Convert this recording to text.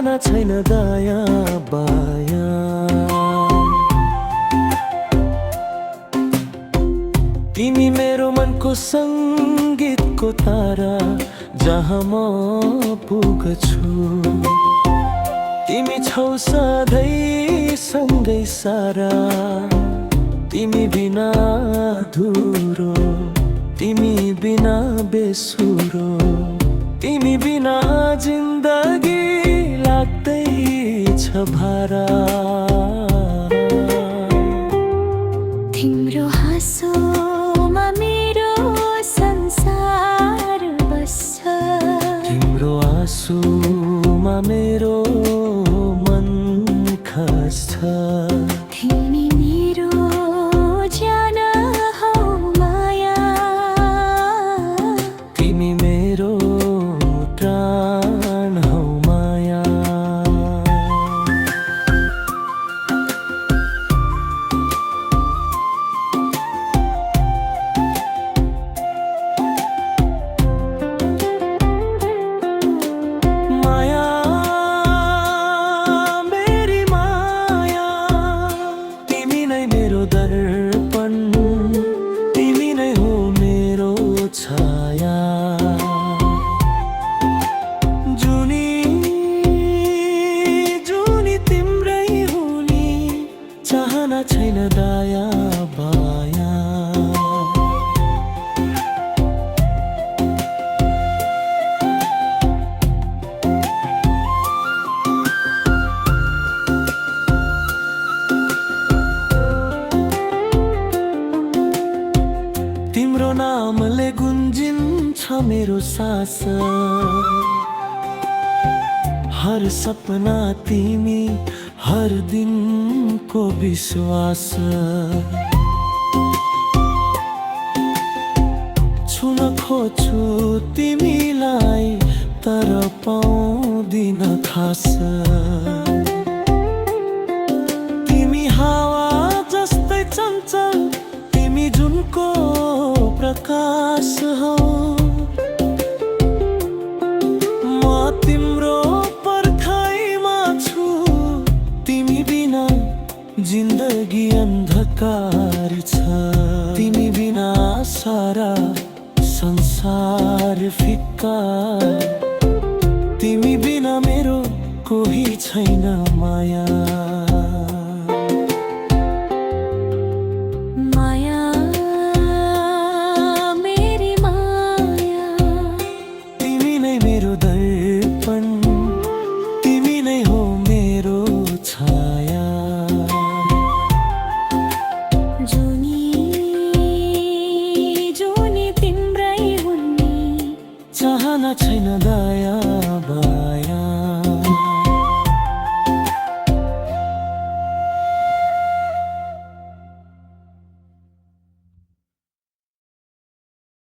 चाहना छैन दाया बाया। तिमी मेरो मनको सङ्गीतको तारा, जहाँ म पुग्छु तिमी छौ सधैँ सँगै सारा। तिमी बिना अधुरो, तिमी बिना बेसुरो, तिमी बिना जिन्दगी लाग्दैछ भारा। तिम्रो हाँसोमा मेरो संसार बस्छ, तिम्रो आँसुमा मेरो मन खस्छ। तिमी मेरो ज्यान हौ माया, तिमी मेरो प्राण हौ माया। माया मेरी माया, तिमी नै मेरो दर्पण, तिमी नै हो मेरो छाया। जुनी जुनी तिम्रै हुने, चाहना छैन दाया बाया। तिम्रो नामले गुन्जिन्छ मेरो सास, हर सपना तिमी, हर दिनको विश्वास। छुन खोज्छु तिमीलाई तर पाउँदिन खास। तिमी हावा जस्तै चञ्चल, तिमी जुनको प्रकाश हौ। म तिम्रो पर्खाइमा छु, तिमी बिना जिन्दगी अन्धकार छ। तिमी बिना सारा संसार फिक्का, तिमी बिना मेरो कोही छैन माया। माया मेरी माया, तिमी नै मेरो दर्पण, तिमी नै हो मेरो छाया। जुनी जुनी तिम्रै हुने, चाहना छैन